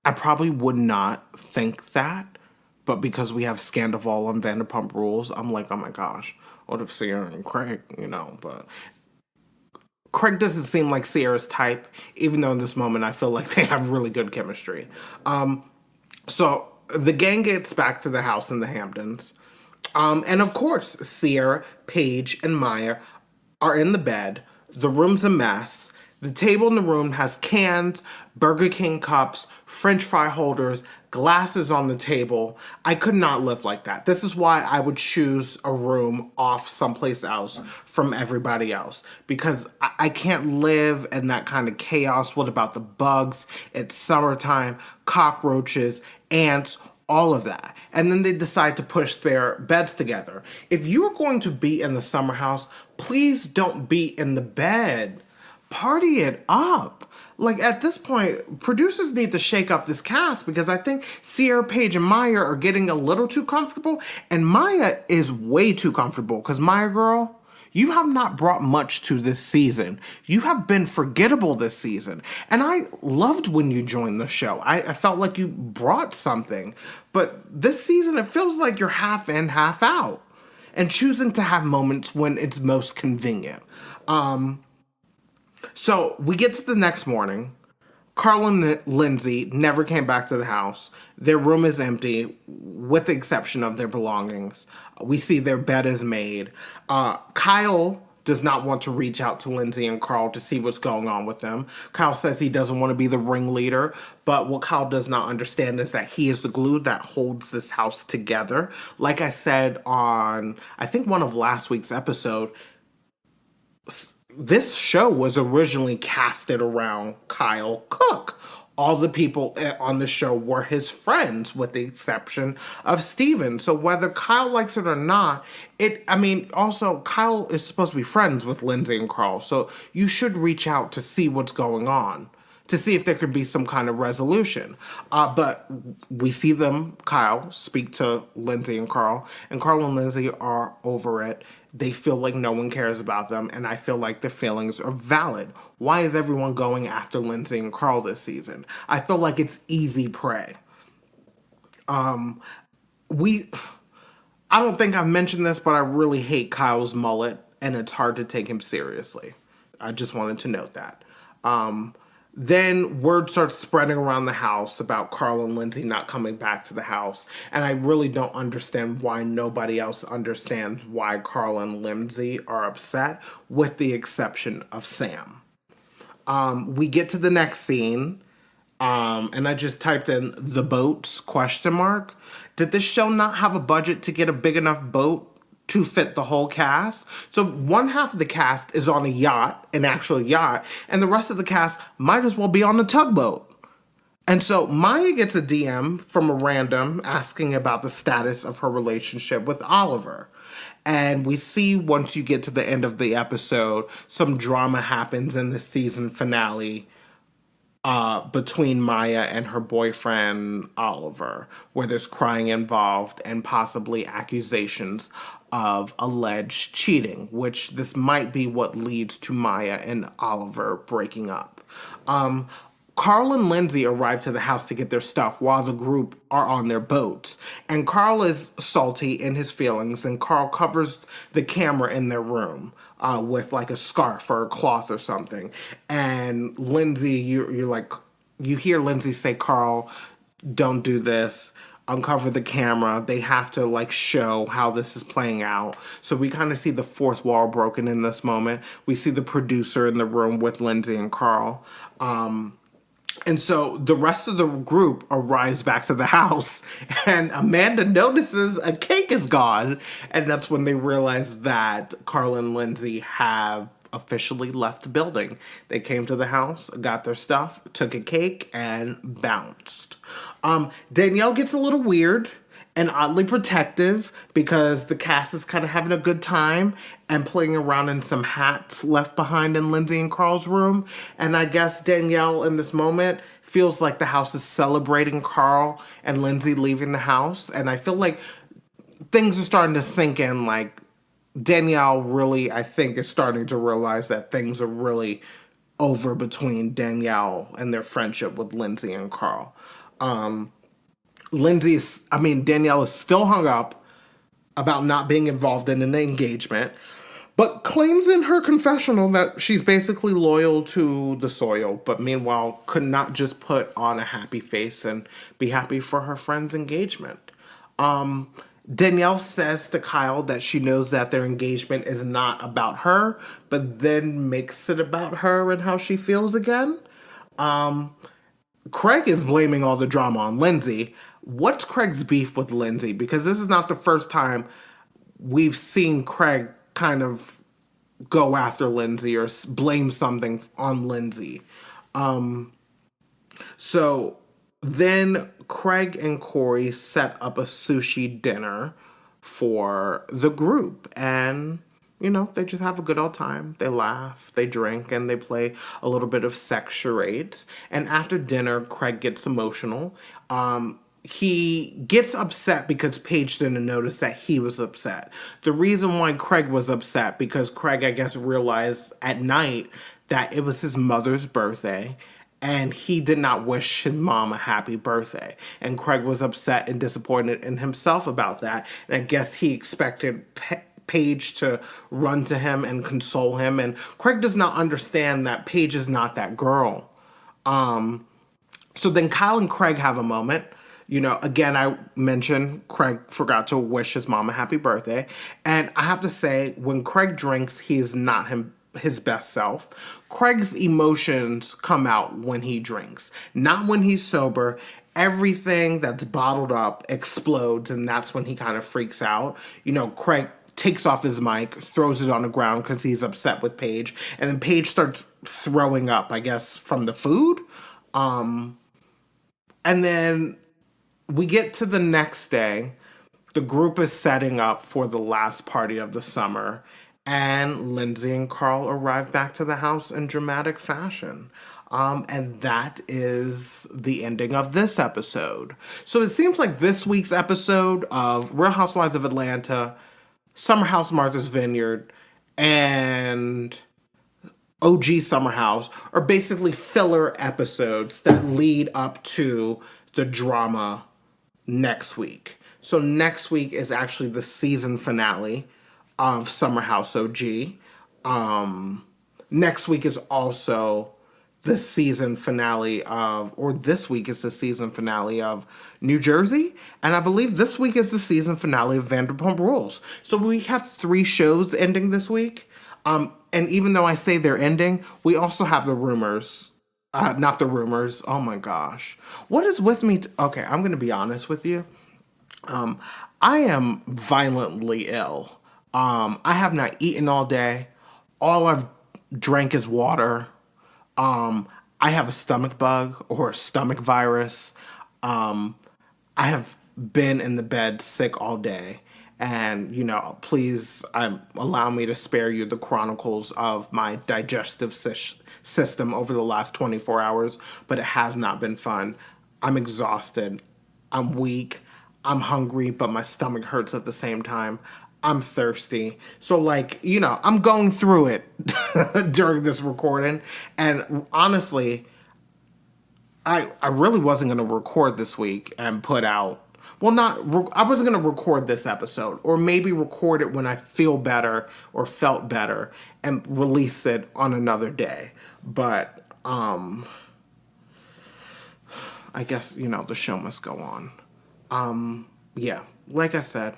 I probably would not think that, but because we have Scandival and Vanderpump Rules, I'm like, oh my gosh, what if Sierra and Craig, but Craig doesn't seem like Sierra's type, even though in this moment I feel like they have really good chemistry. So the gang gets back to the house in the Hamptons. And of course, Sierra, Paige, and Maya are in the bed. The room's a mess. The table in the room has cans, Burger King cups, French fry holders, glasses on the table. I could not live like that. This is why I would choose a room off someplace else from everybody else, because I can't live in that kind of chaos. What about the bugs? It's summertime, cockroaches, ants, all of that. And then they decide to push their beds together. If you are going to be in the summer house, please don't be in the bed. Party it up. like at this point, producers need to shake up this cast because I think Sierra Page and Maya are getting a little too comfortable, and Maya is way too comfortable because Maya girl, you have not brought much to this season. You have been forgettable this season. And I loved when you joined the show. I felt like you brought something. But this season, it feels like you're half in, half out. And choosing to have moments when it's most convenient. So we get to the next morning. Carl and Lindsay never came back to the house. Their room is empty, with the exception of their belongings. We see their bed is made. Kyle does not want to reach out to Lindsay and Carl to see what's going on with them. Kyle says he doesn't want to be the ringleader, but what Kyle does not understand is that he is the glue that holds this house together. Like I said on, I think, one of last week's episode, this show was originally casted around Kyle Cook. All the people on the show were his friends, with the exception of Steven. So whether Kyle likes it or not, also Kyle is supposed to be friends with Lindsay and Carl. So you should reach out to see what's going on, to see if there could be some kind of resolution. But we see them, Kyle, speak to Lindsay and Carl and Lindsay are over it. They feel like no one cares about them, and I feel like the feelings are valid. Why is everyone going after Lindsay and Carl this season? I feel like it's easy prey. I don't think I've mentioned this, but I really hate Kyle's mullet, and it's hard to take him seriously. I just wanted to note that. Then word starts spreading around the house about Carl and Lindsay not coming back to the house. And I really don't understand why nobody else understands why Carl and Lindsay are upset, with the exception of Sam. We get to the next scene, and I just typed in the boats, ? Did this show not have a budget to get a big enough boat to fit the whole cast? So one half of the cast is on a yacht, an actual yacht, and the rest of the cast might as well be on a tugboat. And so Maya gets a DM from a random asking about the status of her relationship with Oliver. And we see, once you get to the end of the episode, some drama happens in the season finale between Maya and her boyfriend Oliver, where there's crying involved and possibly accusations of alleged cheating, which this might be what leads to Maya and Oliver breaking up. Carl and Lindsay arrive to the house to get their stuff while the group are on their boats. And Carl is salty in his feelings, and Carl covers the camera in their room with like a scarf or a cloth or something. And Lindsay, you hear Lindsay say, Carl, don't do this. Uncover the camera. They have to like show how this is playing out. So we kind of see the fourth wall broken in this moment. We see the producer in the room with Lindsay and Carl. And so the rest of the group arrives back to the house, and Amanda notices a cake is gone. And that's when they realize that Carl and Lindsay have officially left the building. They came to the house, got their stuff, took a cake, and bounced. Danielle gets a little weird and oddly protective because the cast is kind of having a good time and playing around in some hats left behind in Lindsay and Carl's room. And I guess Danielle in this moment feels like the house is celebrating Carl and Lindsay leaving the house. And I feel like things are starting to sink in. Like Danielle really, I think, is starting to realize that things are really over between Danielle and their friendship with Lindsay and Carl. Danielle is still hung up about not being involved in an engagement, but claims in her confessional that she's basically loyal to the soil, but meanwhile could not just put on a happy face and be happy for her friend's engagement. Danielle says to Kyle that she knows that their engagement is not about her, but then makes it about her and how she feels again. Craig is blaming all the drama on Lindsay. What's Craig's beef with Lindsay? Because this is not the first time we've seen Craig kind of go after Lindsay or blame something on Lindsay. So then Craig and Corey set up a sushi dinner for the group. And, they just have a good old time. They laugh, they drink, and they play a little bit of sex charades. And after dinner, Craig gets emotional. He gets upset because Paige didn't notice that he was upset. The reason why Craig was upset, because Craig, I guess, realized at night that it was his mother's birthday, and he did not wish his mom a happy birthday. And Craig was upset and disappointed in himself about that. And I guess he expected Paige to run to him and console him. And Craig does not understand that Paige is not that girl. So then Kyle and Craig have a moment. Again, I mentioned Craig forgot to wish his mom a happy birthday. And I have to say, when Craig drinks, he is not his best self. Craig's emotions come out when he drinks, not when he's sober. Everything that's bottled up explodes, and that's when he kind of freaks out. Craig takes off his mic, throws it on the ground because he's upset with Paige, and then Paige starts throwing up, I guess, from the food. And then we get to the next day. The group is setting up for the last party of the summer, and Lindsay and Carl arrive back to the house in dramatic fashion. And that is the ending of this episode. So it seems like this week's episode of Real Housewives of Atlanta, Summer House, Martha's Vineyard, and OG Summer House are basically filler episodes that lead up to the drama next week. So next week is actually the season finale of Summer House OG. Next week is also the season finale this week is the season finale of New Jersey. And I believe this week is the season finale of Vanderpump Rules. So we have 3 shows ending this week. And even though I say they're ending, we also have the rumors. Not the rumors. Oh my gosh. What is with me? Okay, I'm going to be honest with you. I am violently ill. I have not eaten all day. All I've drank is water. I have a stomach bug or a stomach virus. I have been in the bed sick all day. And, please allow me to spare you the chronicles of my digestive system over the last 24 hours. But it has not been fun. I'm exhausted. I'm weak. I'm hungry, but my stomach hurts at the same time. I'm thirsty. So, I'm going through it during this recording. And honestly, I really wasn't going to record this week and put out... I wasn't going to record this episode. Or maybe record it when I feel better or felt better and release it on another day. But, I guess, the show must go on. Yeah, like I said,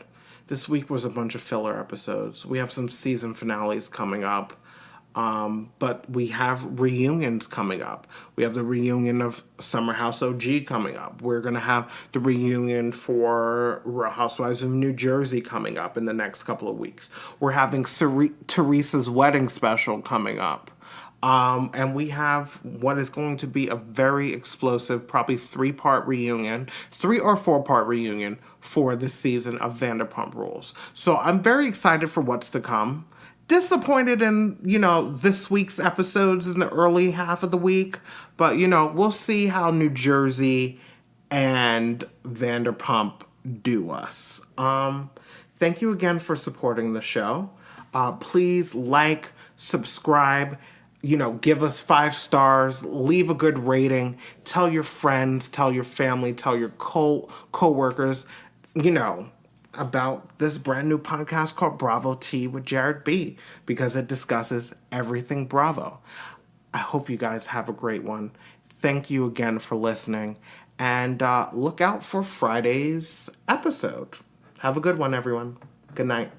this week was a bunch of filler episodes. We have some season finales coming up. But we have reunions coming up. We have the reunion of Summer House OG coming up. We're going to have the reunion for Real Housewives of New Jersey coming up in the next couple of weeks. We're having Teresa's wedding special coming up. And we have what is going to be a very explosive, probably 3-part reunion, 3 or 4-part reunion for this season of Vanderpump Rules. So I'm very excited for what's to come. Disappointed in, this week's episodes in the early half of the week. But, we'll see how New Jersey and Vanderpump do us. Thank you again for supporting the show. Please subscribe, give us 5 stars, leave a good rating, tell your friends, tell your family, tell your co-workers, about this brand new podcast called Bravo Tea with Jared B, because it discusses everything Bravo. I hope you guys have a great one. Thank you again for listening, and look out for Friday's episode. Have a good one, everyone. Good night.